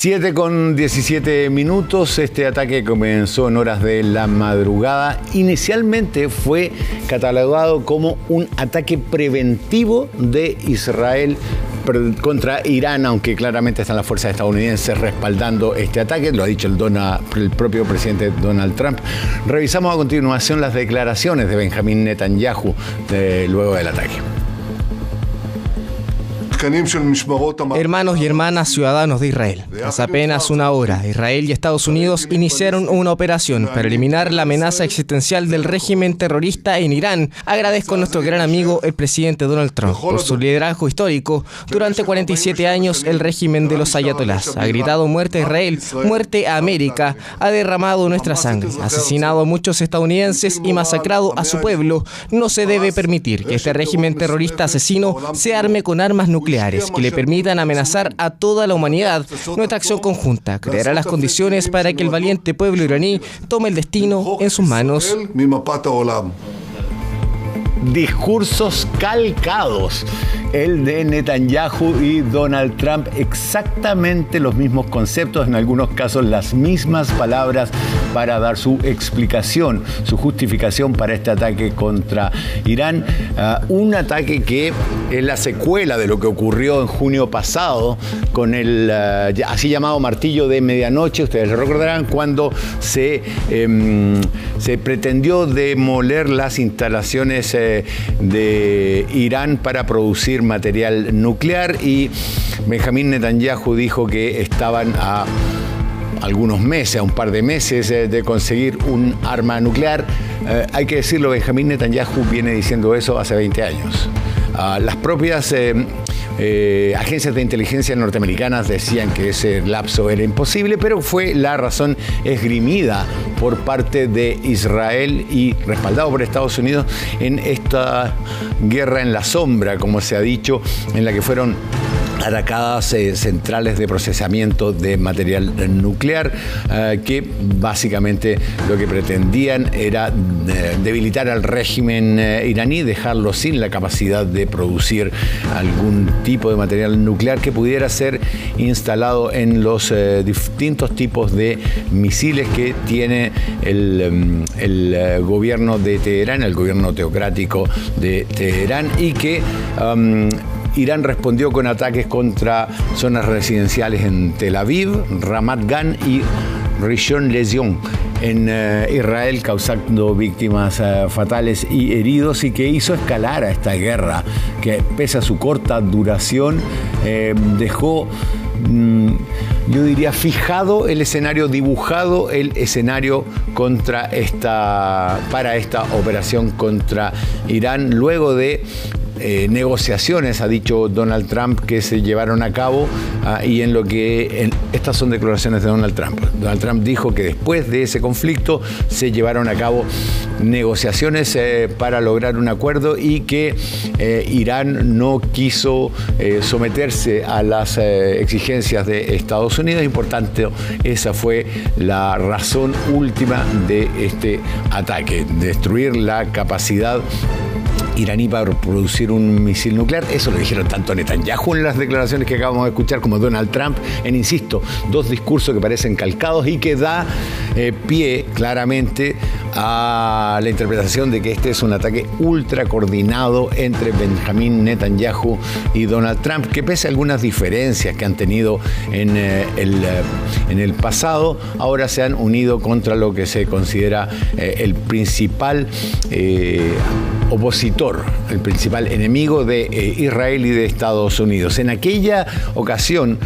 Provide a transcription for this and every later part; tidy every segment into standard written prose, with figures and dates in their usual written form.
7:17. Este ataque comenzó en horas de la madrugada. Inicialmente fue catalogado como un ataque preventivo de Israel contra Irán, aunque claramente están las fuerzas estadounidenses respaldando este ataque, lo ha dicho el propio presidente Donald Trump. Revisamos a continuación las declaraciones de Benjamín Netanyahu luego del ataque. Hermanos y hermanas ciudadanos de Israel, hace apenas una hora, Israel y Estados Unidos iniciaron una operación para eliminar la amenaza existencial del régimen terrorista en Irán. Agradezco a nuestro gran amigo, el presidente Donald Trump, por su liderazgo histórico. Durante 47 años, el régimen de los ayatolás ha gritado muerte a Israel, muerte a América, ha derramado nuestra sangre, ha asesinado a muchos estadounidenses y masacrado a su pueblo. No se debe permitir que este régimen terrorista asesino se arme con armas nucleares que le permitan amenazar a toda la humanidad. Nuestra acción conjunta creará las condiciones para que el valiente pueblo iraní tome el destino en sus manos. Discursos calcados, el de Netanyahu y Donald Trump, exactamente los mismos conceptos, en algunos casos las mismas palabras para dar su explicación, su justificación para este ataque contra Irán. Un ataque que es la secuela de lo que ocurrió en junio pasado con el así llamado martillo de medianoche. Ustedes lo recordarán, cuando se pretendió demoler las instalaciones de Irán para producir material nuclear, y Benjamín Netanyahu dijo que estaban a algunos meses, a un par de meses de conseguir un arma nuclear. Hay que decirlo, Benjamín Netanyahu viene diciendo eso hace 20 años. Las propias agencias de inteligencia norteamericanas decían que ese lapso era imposible, pero fue la razón esgrimida por parte de Israel y respaldado por Estados Unidos en esta guerra en la sombra, como se ha dicho, en la que fueron atacadas centrales de procesamiento de material nuclear, que básicamente lo que pretendían era debilitar al régimen iraní, dejarlo sin la capacidad de producir algún tipo de material nuclear que pudiera ser instalado en los distintos tipos de misiles que tiene el gobierno de Teherán, el gobierno teocrático de Teherán, y que Irán respondió con ataques contra zonas residenciales en Tel Aviv, Ramat Gan y Rishon LeZion en Israel, causando víctimas fatales y heridos, y que hizo escalar a esta guerra que, pese a su corta duración, dejó, yo diría, fijado el escenario, dibujado el escenario para esta operación contra Irán, luego de negociaciones, ha dicho Donald Trump, que se llevaron a cabo, y estas son declaraciones de Donald Trump. Donald Trump dijo que después de ese conflicto se llevaron a cabo negociaciones para lograr un acuerdo, y que Irán no quiso someterse a las exigencias de Estados Unidos, y por tanto esa fue la razón última de este ataque: destruir la capacidad iraní para producir un misil nuclear. Eso lo dijeron tanto Netanyahu en las declaraciones que acabamos de escuchar, como Donald Trump insisto, dos discursos que parecen calcados y que da pie claramente a la interpretación de que este es un ataque ultra coordinado entre Benjamín Netanyahu y Donald Trump, que pese a algunas diferencias que han tenido en el pasado, ahora se han unido contra lo que se considera el principal opositor, el principal enemigo de Israel y de Estados Unidos. En aquella ocasión,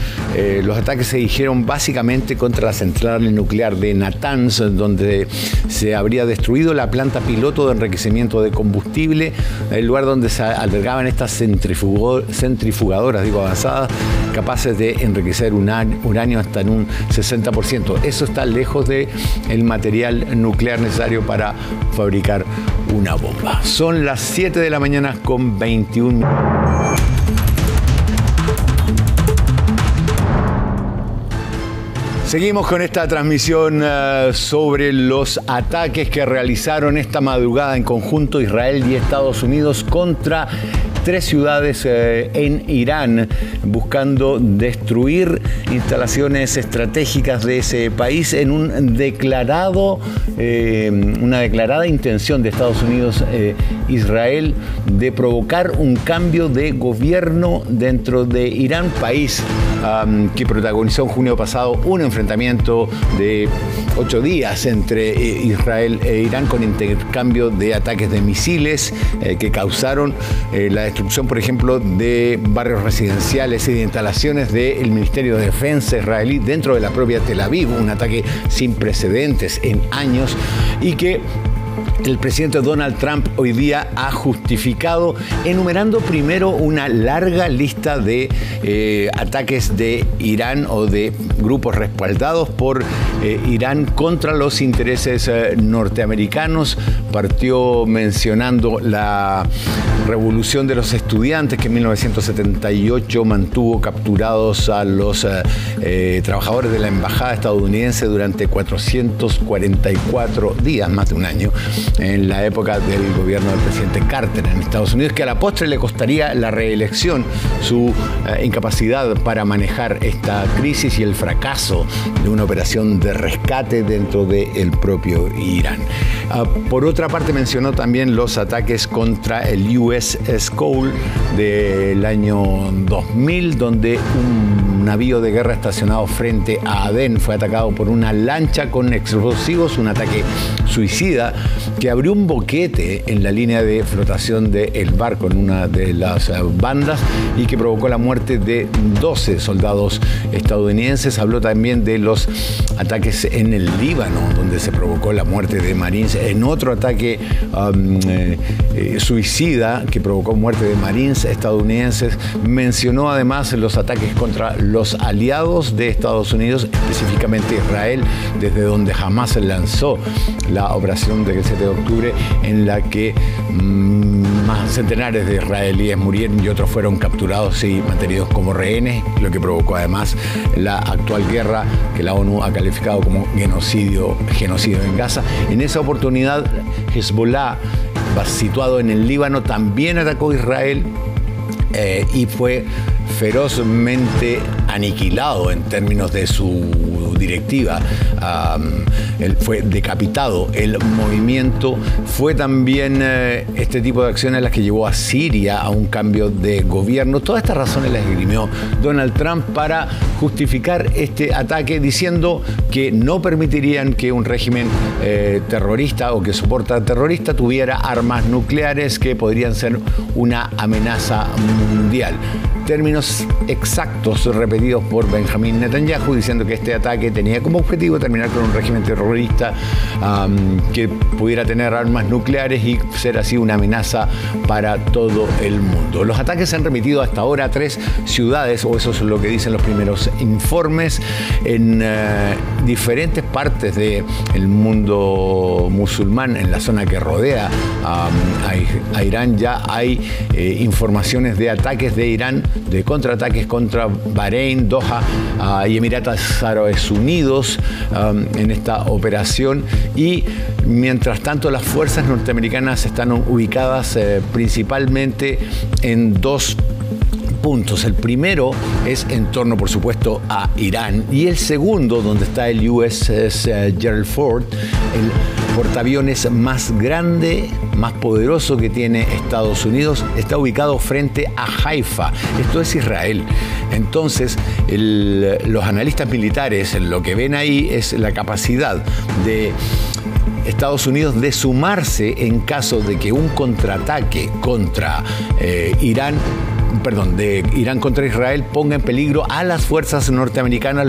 los ataques se dirigieron básicamente contra la central nuclear de Natanz, donde se habría destruido la planta piloto de enriquecimiento de combustible, el lugar donde se albergaban estas centrifugadoras avanzadas, capaces de enriquecer uranio hasta en un 60%. Eso está lejos del material nuclear necesario para fabricar una bomba. Son las 7 de la mañana con 21 minutos. Seguimos con esta transmisión sobre los ataques que realizaron esta madrugada en conjunto Israel y Estados Unidos contra 3 ciudades en Irán, buscando destruir instalaciones estratégicas de ese país en una declarada intención de Estados Unidos Israel de provocar un cambio de gobierno dentro de Irán, país que protagonizó en junio pasado un enfrentamiento de 8 días entre Israel e Irán, con intercambio de ataques de misiles que causaron la destrucción, por ejemplo, de barrios residenciales y de instalaciones del Ministerio de Defensa israelí dentro de la propia Tel Aviv, un ataque sin precedentes en años, y que el presidente Donald Trump hoy día ha justificado enumerando primero una larga lista de ataques de Irán o de grupos respaldados por Irán contra los intereses norteamericanos. Partió mencionando la revolución de los estudiantes que en 1978 mantuvo capturados a los trabajadores de la embajada estadounidense durante 444 días, más de un año, en la época del gobierno del presidente Carter en Estados Unidos, que a la postre le costaría la reelección, su incapacidad para manejar esta crisis y el fracaso de una operación de rescate dentro del propio Irán. Por otra parte, mencionó también los ataques contra el USS Cole del año 2000, donde un navío de guerra estacionado frente a Adén fue atacado por una lancha con explosivos, un ataque suicida que abrió un boquete en la línea de flotación del barco en una de las bandas y que provocó la muerte de 12 soldados estadounidenses. Habló también de los ataques en el Líbano, donde se provocó la muerte de marines en otro ataque suicida que provocó muerte de marines estadounidenses. Mencionó además los ataques contra los aliados de Estados Unidos, específicamente Israel, desde donde Hamás lanzó la operación del 7 de octubre, en la que más centenares de israelíes murieron y otros fueron capturados y mantenidos como rehenes, lo que provocó además la actual guerra que la ONU ha calificado como genocidio en Gaza. En esa oportunidad, Hezbollah, situado en el Líbano, también atacó a Israel y fue ferozmente aniquilado en términos de su directiva. Él fue decapitado. El movimiento fue también este tipo de acciones las que llevó a Siria a un cambio de gobierno. Todas estas razones las esgrimió Donald Trump para justificar este ataque, diciendo que no permitirían que un régimen terrorista o que soporta terrorista tuviera armas nucleares que podrían ser una amenaza mundial. Términos exactos repetidos por Benjamín Netanyahu, diciendo que este ataque tenía como objetivo terminar con un régimen terrorista que pudiera tener armas nucleares y ser así una amenaza para todo el mundo. Los ataques se han remitido hasta ahora a 3 ciudades, o eso es lo que dicen los primeros informes, en diferentes partes del mundo musulmán, en la zona que rodea a Irán. Ya hay informaciones de ataques de Irán, de contraataques contra Bahrein, Doha y Emiratos Árabes Unidos en esta operación, y mientras tanto las fuerzas norteamericanas están ubicadas principalmente en 2 puntos. El primero es en torno, por supuesto, a Irán, y el segundo, donde está el USS Gerald Ford, el portaaviones más grande, más poderoso que tiene Estados Unidos, está ubicado frente a Haifa. Esto es Israel. Entonces, los analistas militares lo que ven ahí es la capacidad de Estados Unidos de sumarse en caso de que un contraataque contra Irán contra Israel ponga en peligro a las fuerzas norteamericanas,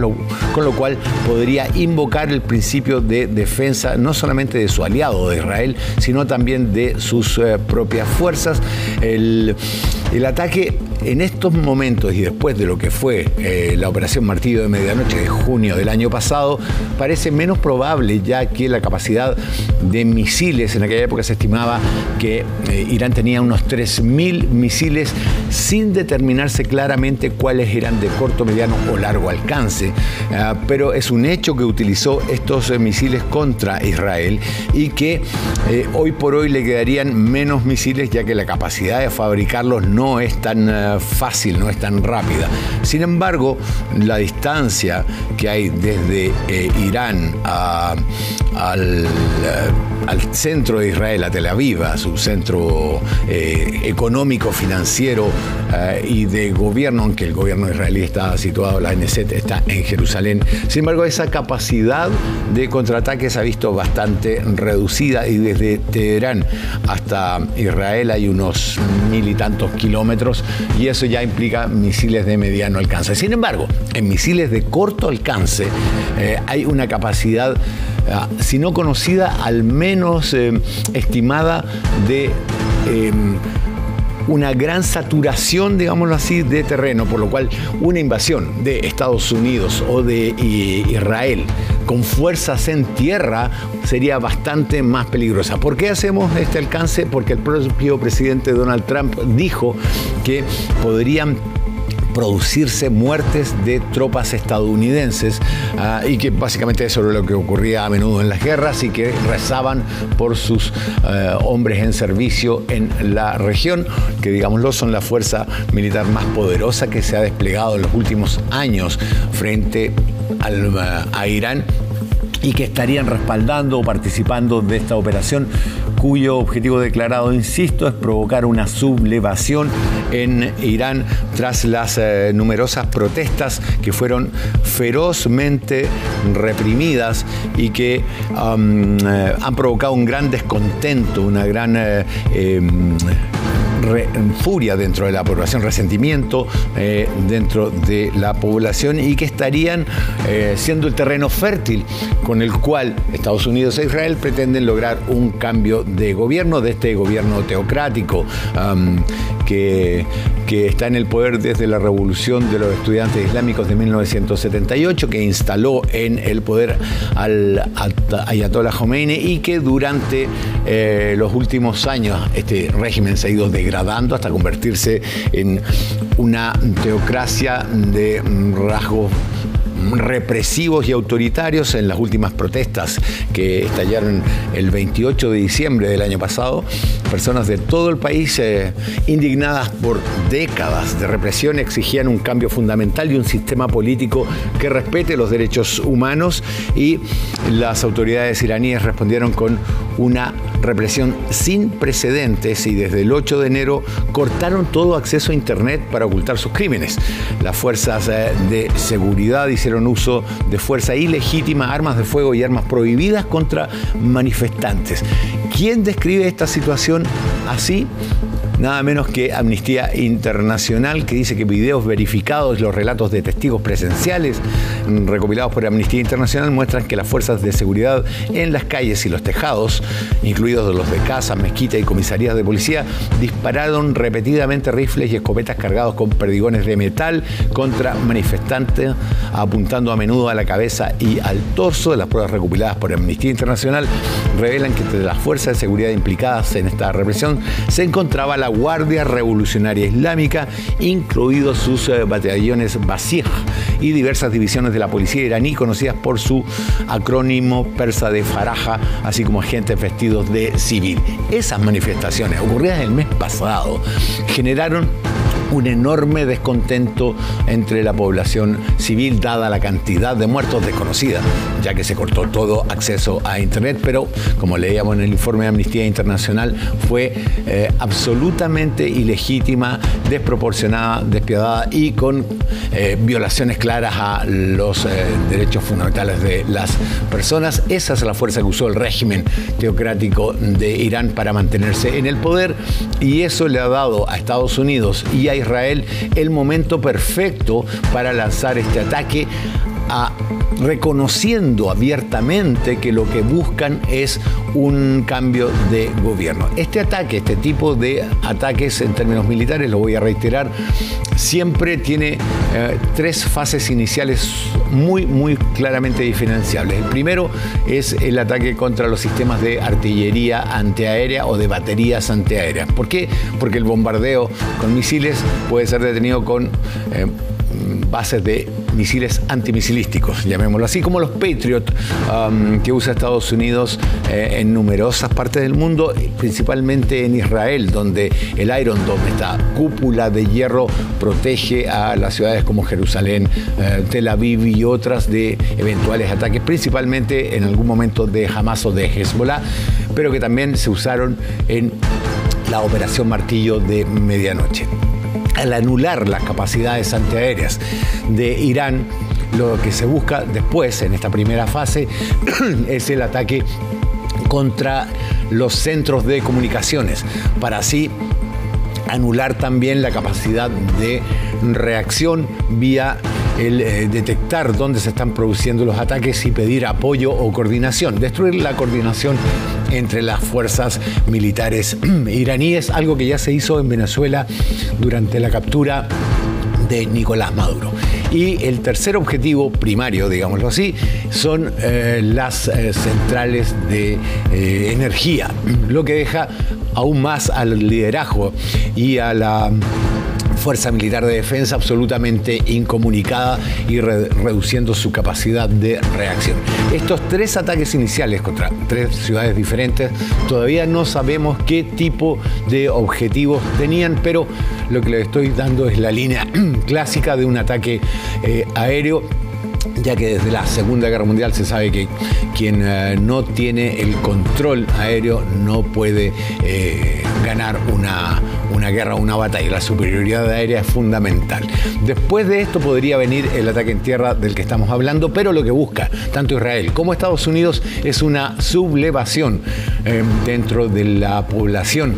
con lo cual podría invocar el principio de defensa no solamente de su aliado de Israel, sino también de sus propias fuerzas. El ataque en estos momentos y después de lo que fue la operación Martillo de Medianoche de junio del año pasado parece menos probable, ya que la capacidad de misiles, en aquella época se estimaba que Irán tenía unos 3.000 misiles, sin determinarse claramente cuáles eran de corto, mediano o largo alcance, pero es un hecho que utilizó estos misiles contra Israel y que hoy por hoy le quedarían menos misiles, ya que la capacidad de fabricarlos no no es tan fácil, no es tan rápida. Sin embargo, la distancia que hay desde Irán al centro de Israel, a Tel Aviv, a su centro económico, financiero y de gobierno, aunque el gobierno israelí está situado, la Knesset está en Jerusalén. Sin embargo, esa capacidad de contraataque se ha visto bastante reducida, y desde Teherán hasta Israel hay unos 1000 y tantos kilómetros, y eso ya implica misiles de mediano alcance. Sin embargo, en misiles de corto alcance hay una capacidad, si no conocida, al menos estimada, de una gran saturación, digámoslo así, de terreno, por lo cual una invasión de Estados Unidos o de Israel con fuerzas en tierra sería bastante más peligrosa. ¿Por qué hacemos este alcance? Porque el propio presidente Donald Trump dijo que podrían producirse muertes de tropas estadounidenses y que básicamente eso era lo que ocurría a menudo en las guerras, y que rezaban por sus hombres en servicio en la región, que digámoslo son la fuerza militar más poderosa que se ha desplegado en los últimos años frente a Irán, y que estarían respaldando o participando de esta operación, cuyo objetivo declarado, insisto, es provocar una sublevación en Irán tras las numerosas protestas que fueron ferozmente reprimidas y que han provocado un gran descontento, una gran furia dentro de la población, resentimiento dentro de la población, y que estarían siendo el terreno fértil con el cual Estados Unidos e Israel pretenden lograr un cambio de gobierno, de este gobierno teocrático que está en el poder desde la revolución de los estudiantes islámicos de 1978, que instaló en el poder al Ayatollah Khomeini, y que durante los últimos años este régimen se ha ido degradando hasta convertirse en una teocracia de rasgos represivos y autoritarios. En las últimas protestas que estallaron el 28 de diciembre del año pasado, personas de todo el país indignadas por décadas de represión exigían un cambio fundamental y un sistema político que respete los derechos humanos, y las autoridades iraníes respondieron con una represión sin precedentes, y desde el 8 de enero cortaron todo acceso a Internet para ocultar sus crímenes. Las fuerzas de seguridad hicieron uso de fuerza ilegítima, armas de fuego y armas prohibidas contra manifestantes. ¿Quién describe esta situación así? Nada menos que Amnistía Internacional, que dice que videos verificados y los relatos de testigos presenciales recopilados por Amnistía Internacional muestran que las fuerzas de seguridad en las calles y los tejados, incluidos los de casas, mezquitas y comisarías de policía, dispararon repetidamente rifles y escopetas cargados con perdigones de metal contra manifestantes, apuntando a menudo a la cabeza y al torso. Las pruebas recopiladas por Amnistía Internacional revelan que entre las fuerzas de seguridad implicadas en esta represión se encontraba la Guardia Revolucionaria Islámica, incluidos sus batallones Basij, y diversas divisiones de la policía iraní conocidas por su acrónimo persa de Faraja, así como agentes vestidos de civil. Esas manifestaciones, ocurridas el mes pasado, generaron un enorme descontento entre la población civil, dada la cantidad de muertos desconocida, ya que se cortó todo acceso a Internet, pero como leíamos en el informe de Amnistía Internacional, fue absolutamente ilegítima, desproporcionada, despiadada y con violaciones claras a los derechos fundamentales de las personas. Esa es la fuerza que usó el régimen teocrático de Irán para mantenerse en el poder, y eso le ha dado a Estados Unidos y a Israel el momento perfecto para lanzar este ataque, reconociendo abiertamente que lo que buscan es un cambio de gobierno. Este ataque, este tipo de ataques en términos militares, lo voy a reiterar, siempre tiene tres fases iniciales muy claramente diferenciables. El primero es el ataque contra los sistemas de artillería antiaérea o de baterías antiaéreas. ¿Por qué? Porque el bombardeo con misiles puede ser detenido con bases de misiles antimisilísticos, llamémoslo así, como los Patriot que usa Estados Unidos en numerosas partes del mundo, principalmente en Israel, donde el Iron Dome, esta cúpula de hierro, protege a las ciudades como Jerusalén, Tel Aviv y otras de eventuales ataques, principalmente en algún momento de Hamas o de Hezbollah, pero que también se usaron en la Operación Martillo de medianoche. Al anular las capacidades antiaéreas de Irán, lo que se busca después, en esta primera fase, es el ataque contra los centros de comunicaciones, para así anular también la capacidad de reacción vía el detectar dónde se están produciendo los ataques y pedir apoyo o coordinación, destruir la coordinación entre las fuerzas militares iraníes, algo que ya se hizo en Venezuela durante la captura de Nicolás Maduro. Y el tercer objetivo primario, digámoslo así, son las centrales de energía, lo que deja aún más al liderazgo y a la Fuerza Militar de Defensa absolutamente incomunicada y reduciendo su capacidad de reacción. Estos tres ataques iniciales contra tres ciudades diferentes, todavía no sabemos qué tipo de objetivos tenían, pero lo que les estoy dando es la línea clásica de un ataque aéreo, ya que desde la Segunda Guerra Mundial se sabe que quien no tiene el control aéreo no puede ganar una guerra o una batalla. La superioridad aérea es fundamental. Después de esto podría venir el ataque en tierra del que estamos hablando, pero lo que busca tanto Israel como Estados Unidos es una sublevación dentro de la población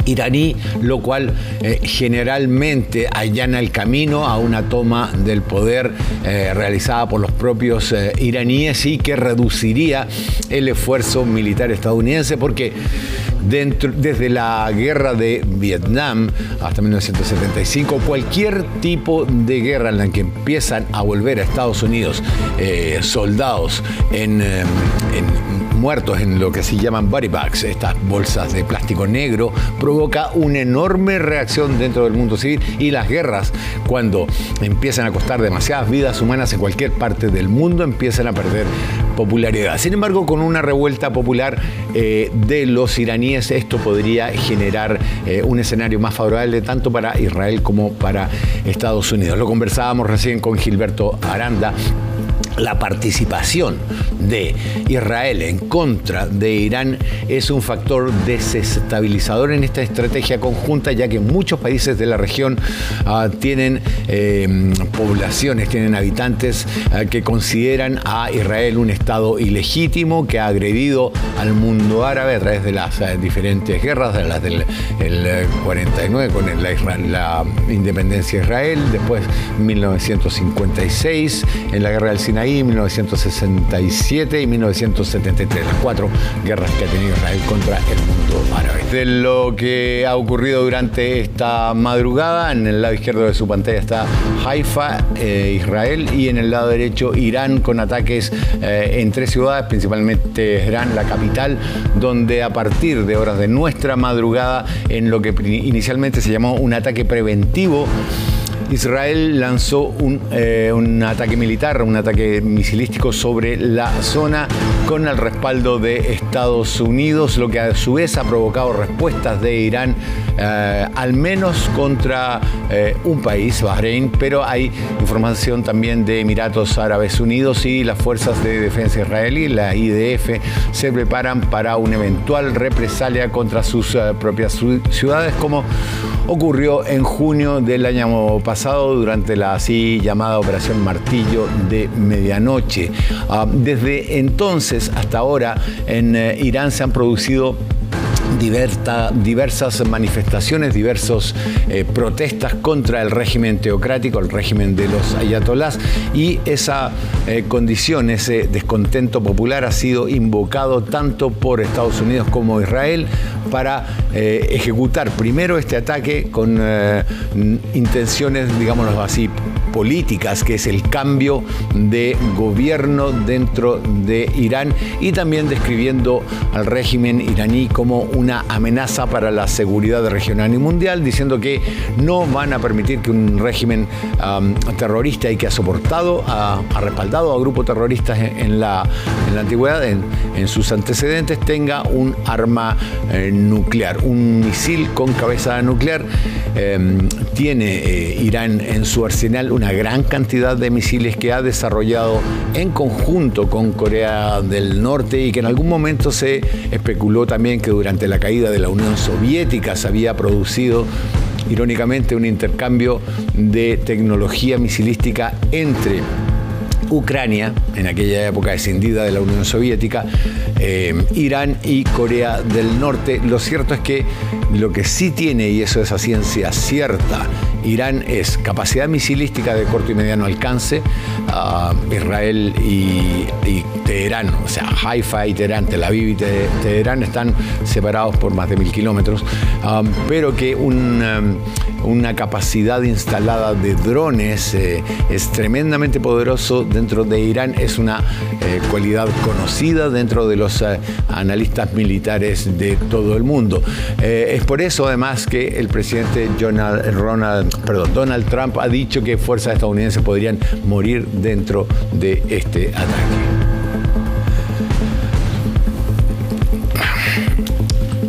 iraní, lo cual generalmente allana el camino a una toma del poder realizada por los propios iraníes y que reduciría el esfuerzo militar estadounidense, porque desde la guerra de Vietnam hasta 1975, cualquier tipo de guerra en la que empiezan a volver a Estados Unidos soldados muertos en lo que se llaman body bags, estas bolsas de plástico negro, provoca una enorme reacción dentro del mundo civil, y las guerras, cuando empiezan a costar demasiadas vidas humanas en cualquier parte del mundo, empiezan a perder popularidad. Sin embargo, con una revuelta popular de los iraníes, esto podría generar un escenario más favorable tanto para Israel como para Estados Unidos. Lo conversábamos recién con Gilberto Aranda. La participación de Israel en contra de Irán es un factor desestabilizador en esta estrategia conjunta, ya que muchos países de la región tienen poblaciones, tienen habitantes que consideran a Israel un Estado ilegítimo que ha agredido al mundo árabe a través de las diferentes guerras, de las del 49 con la independencia de Israel, después 1956 en la guerra del Sinaí, 1967 y 1973, las 4 guerras que ha tenido Israel contra el mundo árabe. De lo que ha ocurrido durante esta madrugada, en el lado izquierdo de su pantalla está Haifa, Israel, y en el lado derecho Irán, con ataques en 3 ciudades, principalmente Teherán, la capital, donde a partir de horas de nuestra madrugada, en lo que inicialmente se llamó un ataque preventivo, Israel lanzó un ataque militar, un ataque misilístico sobre la zona con el respaldo de Estados Unidos, lo que a su vez ha provocado respuestas de Irán, al menos contra un país, Bahrein, pero hay información también de Emiratos Árabes Unidos, y las fuerzas de defensa israelí, la IDF, se preparan para una eventual represalia contra sus propias ciudades, como ocurrió en junio del año pasado durante la así llamada Operación Martillo de medianoche. Desde entonces hasta ahora en Irán se han producido diversas manifestaciones, diversas protestas contra el régimen teocrático, el régimen de los ayatolás, y esa condición, ese descontento popular ha sido invocado tanto por Estados Unidos como Israel para ejecutar primero este ataque con intenciones, digámoslo así, políticas, que es el cambio de gobierno dentro de Irán, y también describiendo al régimen iraní como una amenaza para la seguridad regional y mundial, diciendo que no van a permitir que un régimen terrorista y que ha soportado, ha respaldado a grupos terroristas en la antigüedad, en sus antecedentes, tenga un arma nuclear, un misil con cabeza nuclear. Tiene Irán en su arsenal una gran cantidad de misiles que ha desarrollado en conjunto con Corea del Norte, y que en algún momento se especuló también que durante la caída de la Unión Soviética se había producido, irónicamente, un intercambio de tecnología misilística entre Ucrania, en aquella época escindida de la Unión Soviética, Irán y Corea del Norte. Lo cierto es que lo que sí tiene, y eso es a ciencia cierta, Irán es capacidad misilística de corto y mediano alcance. Israel y Teherán, o sea, Haifa y Teherán, Tel Aviv y Teherán están separados por más de 1000 kilómetros, pero que una capacidad instalada de drones es tremendamente poderoso dentro de Irán. Es una cualidad conocida dentro de los analistas militares de todo el mundo. Es por eso, además, que el presidente Donald Trump ha dicho que fuerzas estadounidenses podrían morir dentro de este ataque.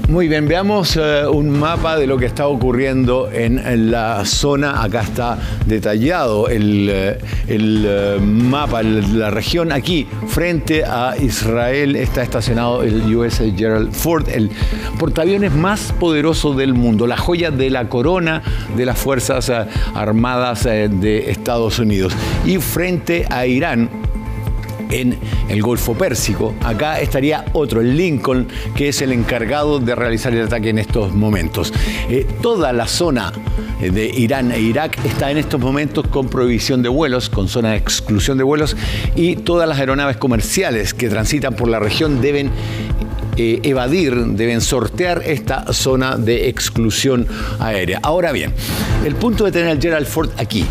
Muy bien, veamos un mapa de lo que está ocurriendo en la zona. Acá está detallado el mapa, la región. Aquí, frente a Israel, está estacionado el USS Gerald Ford, el portaaviones más poderoso del mundo, la joya de la corona de las Fuerzas Armadas de Estados Unidos. Y frente a Irán, en el Golfo Pérsico, acá estaría otro, el Lincoln, que es el encargado de realizar el ataque en estos momentos. Toda la zona de Irán e Irak está en estos momentos con prohibición de vuelos, con zona de exclusión de vuelos, y todas las aeronaves comerciales que transitan por la región deben deben sortear esta zona de exclusión aérea. Ahora bien, el punto de tener al Gerald Ford aquí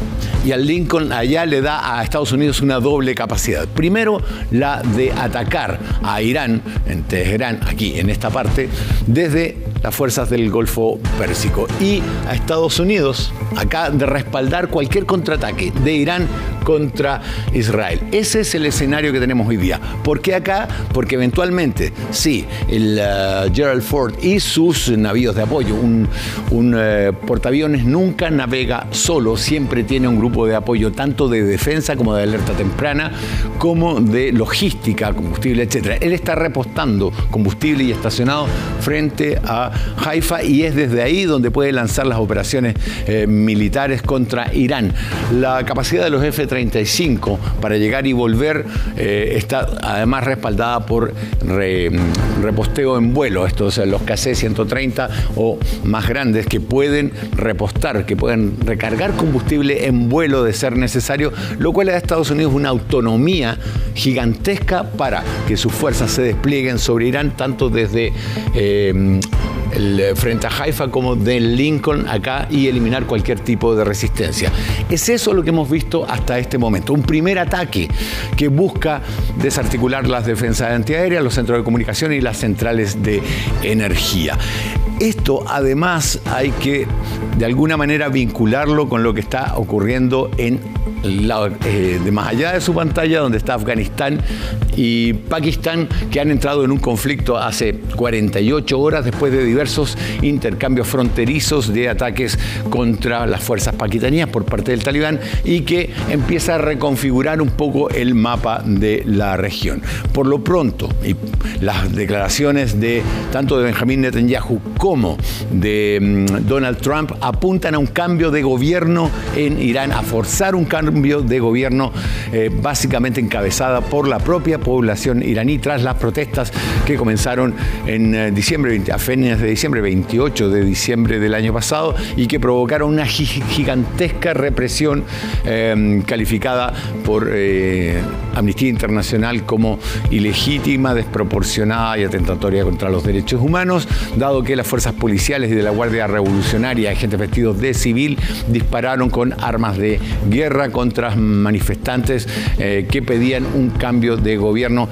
y al Lincoln allá le da a Estados Unidos una doble capacidad. Primero, la de atacar a Irán, en Teherán, aquí en esta parte, desde las fuerzas del Golfo Pérsico, y a Estados Unidos acá de respaldar cualquier contraataque de Irán contra Israel. Ese es el escenario que tenemos hoy día. ¿Por qué acá? Porque eventualmente, sí, el Gerald Ford y sus navíos de apoyo, un portaaviones nunca navega solo, siempre tiene un grupo de apoyo tanto de defensa como de alerta temprana, como de logística, combustible, etc. Él está repostando combustible y estacionado frente a Haifa, y es desde ahí donde puede lanzar las operaciones militares contra Irán. La capacidad de los F-35 para llegar y volver está además respaldada por reposteo en vuelo, estos los KC-130 o más grandes, que pueden repostar, que pueden recargar combustible en vuelo de ser necesario, lo cual le da a Estados Unidos una autonomía gigantesca para que sus fuerzas se desplieguen sobre Irán, tanto desde frente a Haifa como del Lincoln acá, y eliminar cualquier tipo de resistencia. Es eso lo que hemos visto hasta este momento. Un primer ataque que busca desarticular las defensas antiaéreas, los centros de comunicación y las centrales de energía. Esto además hay que de alguna manera vincularlo con lo que está ocurriendo en de más allá de su pantalla, donde está Afganistán y Pakistán, que han entrado en un conflicto hace 48 horas después de diversos intercambios fronterizos de ataques contra las fuerzas pakistaníes por parte del Talibán, y que empieza a reconfigurar un poco el mapa de la región. Por lo pronto, y las declaraciones de tanto de Benjamín Netanyahu como de Donald Trump apuntan a un cambio de gobierno en Irán, a forzar un cambio de gobierno básicamente encabezada por la propia población iraní, tras las protestas que comenzaron en diciembre, a fines de diciembre, 28 de diciembre del año pasado, y que provocaron una gigantesca represión calificada por Amnistía Internacional como ilegítima, desproporcionada y atentatoria contra los derechos humanos, dado que las fuerzas policiales y de la Guardia Revolucionaria, agentes manifestantes vestidos de civil dispararon con armas de guerra contra manifestantes que pedían un cambio de gobierno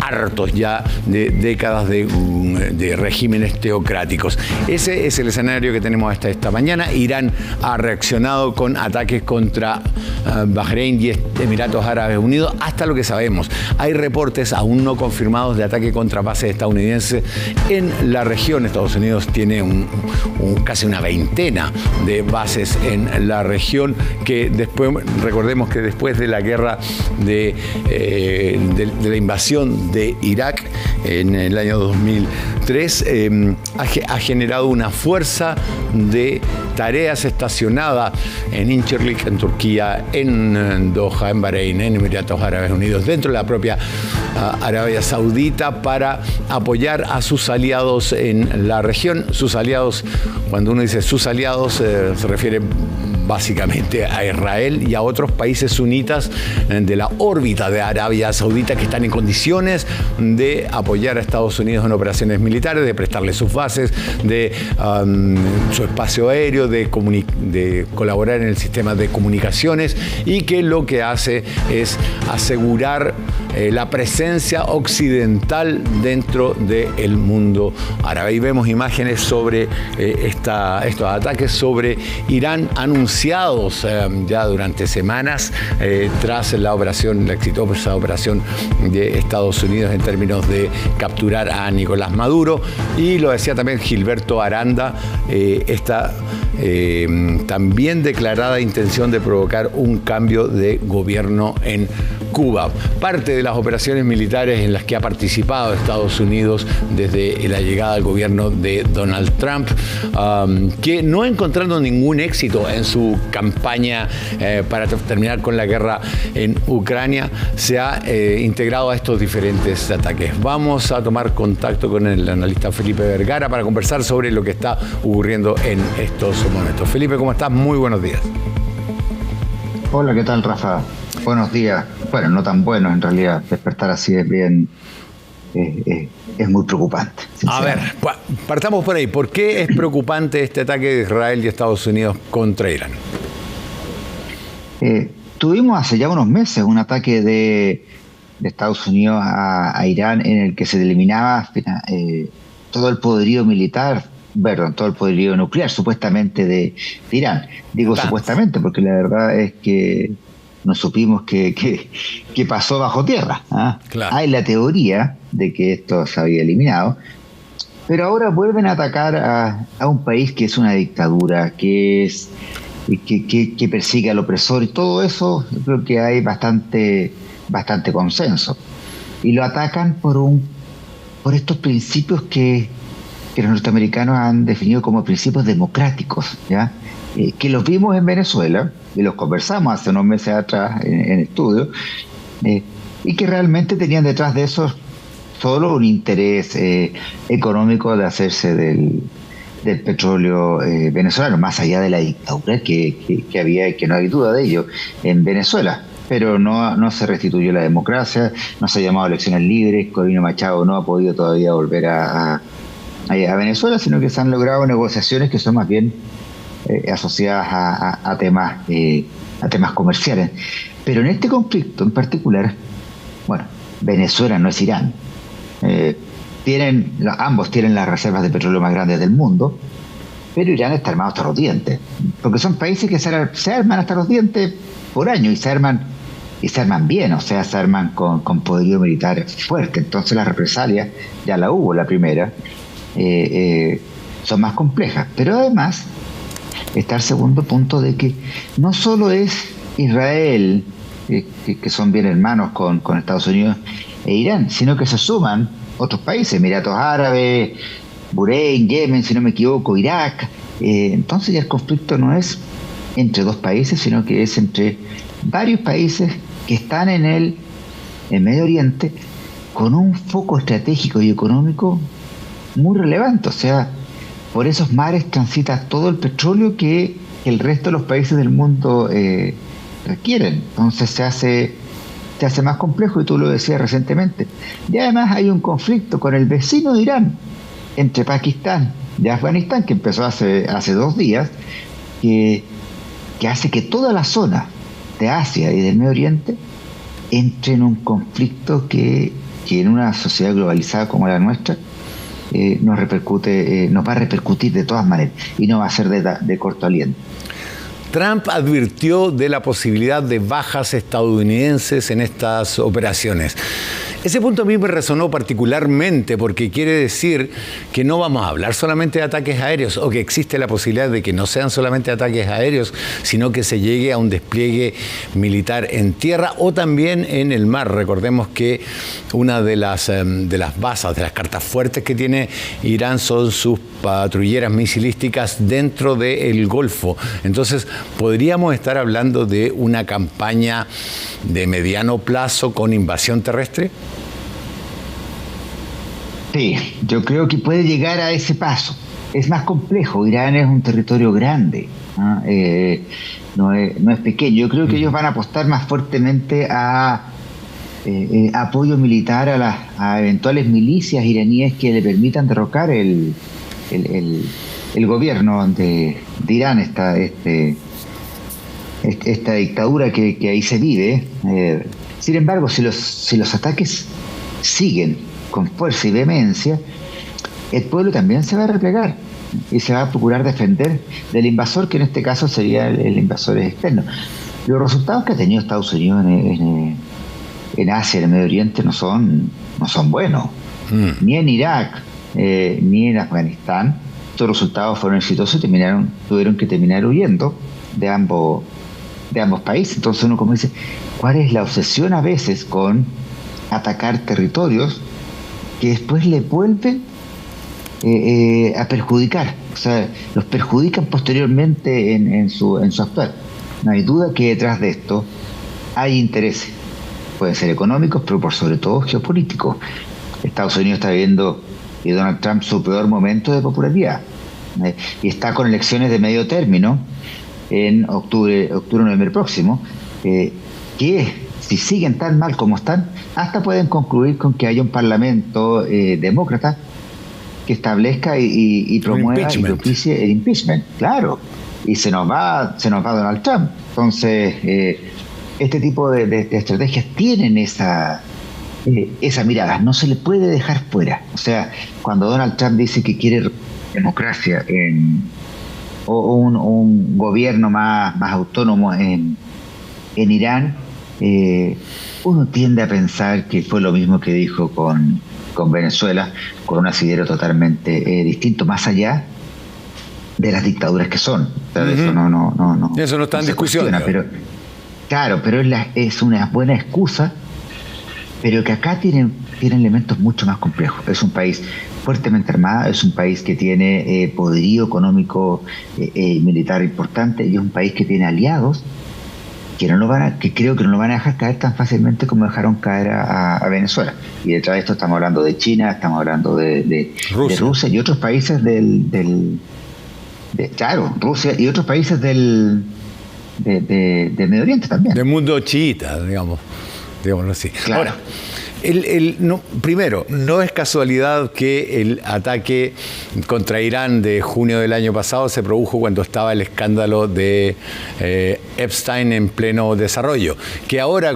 hartos ya de décadas de regímenes teocráticos. Ese es el escenario que tenemos hasta esta mañana. Irán ha reaccionado con ataques contra Bahrein y Emiratos Árabes Unidos, hasta lo que sabemos. Hay reportes aún no confirmados de ataque contra bases estadounidenses en la región. Estados Unidos tiene casi una veintena de bases en la región, que después, recordemos que después de la guerra de la invasión de Irak en el año 2003, ha generado una fuerza de tareas estacionada en Incirlik, en Turquía, en Doha, en Bahrein, en Emiratos Árabes Unidos, dentro de la propia Arabia Saudita, para apoyar a sus aliados en la región. Sus aliados, cuando uno dice sus aliados, se refiere básicamente a Israel y a otros países sunitas de la órbita de Arabia Saudita, que están en condiciones de apoyar a Estados Unidos en operaciones militares, de prestarle sus bases, de su espacio aéreo, de colaborar en el sistema de comunicaciones, y que lo que hace es asegurar la presencia occidental dentro del mundo árabe. Ahí vemos imágenes sobre estos ataques sobre Irán, anunciados ya durante semanas tras la exitosa operación de Estados Unidos en términos de capturar a Nicolás Maduro. Y lo decía también Gilberto Aranda, esta también declarada intención de provocar un cambio de gobierno en Cuba. Parte de las operaciones militares en las que ha participado Estados Unidos desde la llegada al gobierno de Donald Trump, que no encontrando ningún éxito en su campaña para terminar con la guerra en Ucrania, se ha integrado a estos diferentes ataques. Vamos a tomar contacto con el analista Felipe Vergara para conversar sobre lo que está ocurriendo en estos momentos. Felipe, ¿cómo estás? Muy buenos días. Hola, ¿qué tal, Rafa? Buenos días. Bueno, no tan buenos en realidad. Despertar así es bien, es muy preocupante. A ver, partamos por ahí. ¿Por qué es preocupante este ataque de Israel y Estados Unidos contra Irán? Tuvimos hace ya unos meses un ataque de Estados Unidos a Irán, en el que se eliminaba todo el poderío militar, todo el poderío nuclear supuestamente de Irán. Digo supuestamente porque la verdad es que no supimos qué pasó bajo tierra. Claro. Hay la teoría de que esto se había eliminado, pero ahora vuelven a atacar a un país que es una dictadura, que persigue al opresor, y todo eso. Yo creo que hay bastante consenso, y lo atacan por estos principios que los norteamericanos han definido como principios democráticos, ¿ya? Que los vimos en Venezuela y los conversamos hace unos meses atrás en estudio, y que realmente tenían detrás de eso solo un interés económico de hacerse del petróleo venezolano, más allá de la dictadura que había, y que no hay duda de ello, en Venezuela. Pero no se restituyó la democracia, no se ha llamado elecciones libres. Corina Machado no ha podido todavía volver a Venezuela, sino que se han logrado negociaciones que son más bien asociadas a temas comerciales. Pero en este conflicto en particular, bueno, Venezuela no es Irán. Ambos tienen las reservas de petróleo más grandes del mundo, pero Irán está armado hasta los dientes, porque son países que se arman hasta los dientes por año, y se arman bien, o sea, se arman con poderío militar fuerte. Entonces las represalias, ya la hubo la primera, son más complejas. Pero además está el segundo punto, de que no solo es Israel, que son bien hermanos con Estados Unidos e Irán, sino que se suman otros países, Emiratos Árabes, Bahrein, Yemen, si no me equivoco, Irak. Entonces ya el conflicto no es entre dos países, sino que es entre varios países que están en el Medio Oriente, con un foco estratégico y económico muy relevante. O sea, por esos mares transita todo el petróleo que el resto de los países del mundo requieren. Entonces se hace más complejo, y tú lo decías recientemente. Y además hay un conflicto con el vecino de Irán, entre Pakistán de Afganistán, que empezó hace 2 días, que hace que toda la zona de Asia y del Medio Oriente entre en un conflicto que en una sociedad globalizada como la nuestra nos va a repercutir de todas maneras y no va a ser de corto aliento. Trump advirtió de la posibilidad de bajas estadounidenses en estas operaciones. Ese punto a mí me resonó particularmente porque quiere decir que no vamos a hablar solamente de ataques aéreos o que existe la posibilidad de que no sean solamente ataques aéreos, sino que se llegue a un despliegue militar en tierra o también en el mar. Recordemos que una de las bases, de las cartas fuertes que tiene Irán son sus patrulleras misilísticas dentro del Golfo. Entonces, ¿podríamos estar hablando de una campaña de mediano plazo con invasión terrestre? Sí, yo creo que puede llegar a ese paso. Es más complejo. Irán es un territorio grande, ¿no? No es pequeño. Yo creo que ellos van a apostar más fuertemente a apoyo militar a eventuales milicias iraníes que le permitan derrocar el gobierno de Irán, esta dictadura que ahí se vive. Sin embargo, si los ataques siguen con fuerza y vehemencia, el pueblo también se va a replegar y se va a procurar defender del invasor, que en este caso sería el invasor externo. Los resultados que ha tenido Estados Unidos en Asia, en el Medio Oriente, no son buenos. Ni en Irak, ni en Afganistán. Estos resultados fueron exitosos y tuvieron que terminar huyendo de ambos países. Entonces uno como dice, ¿cuál es la obsesión a veces con atacar territorios que después le vuelven a perjudicar? O sea, los perjudican posteriormente en su actuar. No hay duda que detrás de esto hay intereses. Pueden ser económicos, pero por sobre todo geopolíticos. Estados Unidos está viviendo, y Donald Trump, su peor momento de popularidad. Y está con elecciones de medio término en noviembre próximo, que si siguen tan mal como están, hasta pueden concluir con que haya un parlamento demócrata que establezca y promueva y propicie el impeachment. Claro, y se nos va Donald Trump. Entonces, este tipo de estrategias tienen esa mirada, no se le puede dejar fuera. O sea, cuando Donald Trump dice que quiere democracia o un gobierno más autónomo en Irán, uno tiende a pensar que fue lo mismo que dijo con Venezuela, con un asidero totalmente distinto, más allá de las dictaduras que son. Eso no está en discusión. Pero es una buena excusa, pero que acá tiene elementos mucho más complejos. Es un país fuertemente armado, es un país que tiene poderío económico y militar importante, y es un país que tiene aliados que creo que no lo van a dejar caer tan fácilmente como dejaron caer a Venezuela. Y detrás de esto estamos hablando de China, estamos hablando de Rusia y otros países Rusia y otros países del Medio Oriente también. Del mundo chiita, digámoslo así. Claro. Ahora, primero, no es casualidad que el ataque contra Irán de junio del año pasado se produjo cuando estaba el escándalo de Epstein en pleno desarrollo. Que ahora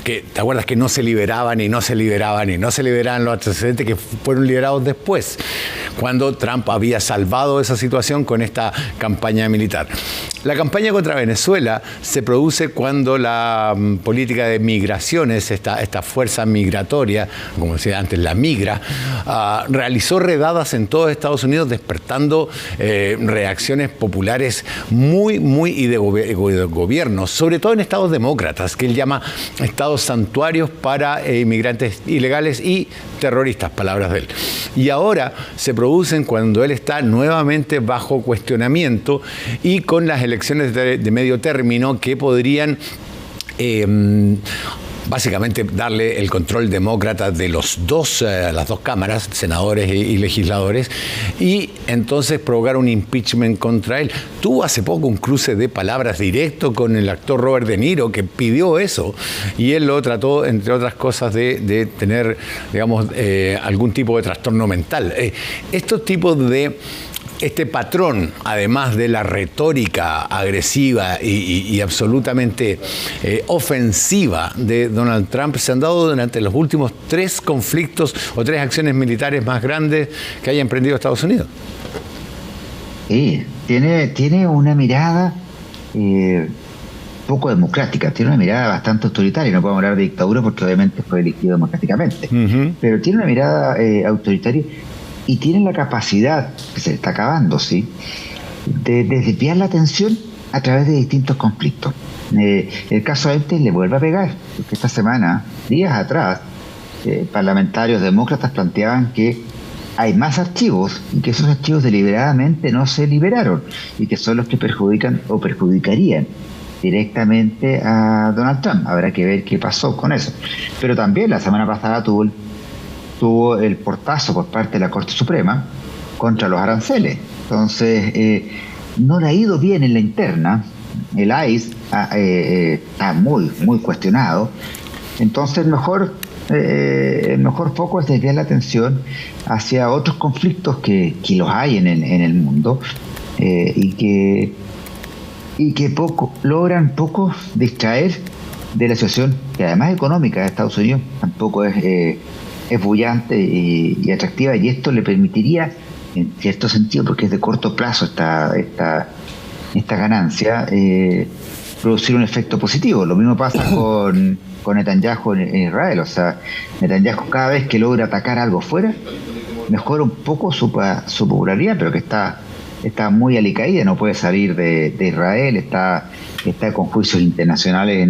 ¿te acuerdas que no se liberaban y no se liberaban y no se liberaban los antecedentes que fueron liberados después? Cuando Trump había salvado esa situación con esta campaña militar. La campaña contra Venezuela se produce cuando la política de migraciones, esta fuerza migratoria, como decía antes, la migra, realizó redadas en todo Estados Unidos, despertando reacciones populares muy y de gobierno, sobre todo en estados demócratas, que él llama estados santuarios para inmigrantes ilegales y terroristas, palabras de él. Y ahora se producen cuando él está nuevamente bajo cuestionamiento y con las elecciones de medio término que podrían básicamente darle el control demócrata de las dos cámaras, senadores y legisladores, y entonces provocar un impeachment contra él. Tuvo hace poco un cruce de palabras directo con el actor Robert De Niro, que pidió eso, y él lo trató, entre otras cosas, de tener, digamos, algún tipo de trastorno mental. Estos tipos de... Este patrón, además de la retórica agresiva y absolutamente ofensiva de Donald Trump, se han dado durante los últimos 3 conflictos o 3 acciones militares más grandes que haya emprendido Estados Unidos. Sí, tiene una mirada poco democrática, tiene una mirada bastante autoritaria. No podemos hablar de dictadura porque obviamente fue elegido democráticamente, pero tiene una mirada autoritaria. Y tienen la capacidad, que se está acabando, ¿sí?, de desviar la atención a través de distintos conflictos. El caso este le vuelve a pegar, porque esta semana, días atrás, parlamentarios demócratas planteaban que hay más archivos y que esos archivos deliberadamente no se liberaron y que son los que perjudican o perjudicarían directamente a Donald Trump. Habrá que ver qué pasó con eso. Pero también la semana pasada tuvo el portazo por parte de la Corte Suprema contra los aranceles. Entonces, no le ha ido bien en la interna. El ICE está muy, muy cuestionado. Entonces, el mejor foco es desviar la atención hacia otros conflictos que los hay en el mundo y que logran poco distraer de la situación, que además económica de Estados Unidos tampoco es bullante y atractiva, y esto le permitiría, en cierto sentido, porque es de corto plazo esta ganancia, producir un efecto positivo. Lo mismo pasa con Netanyahu en Israel. O sea, Netanyahu, cada vez que logra atacar algo fuera, mejora un poco su popularidad, pero que está muy alicaída, no puede salir de Israel, está con juicios internacionales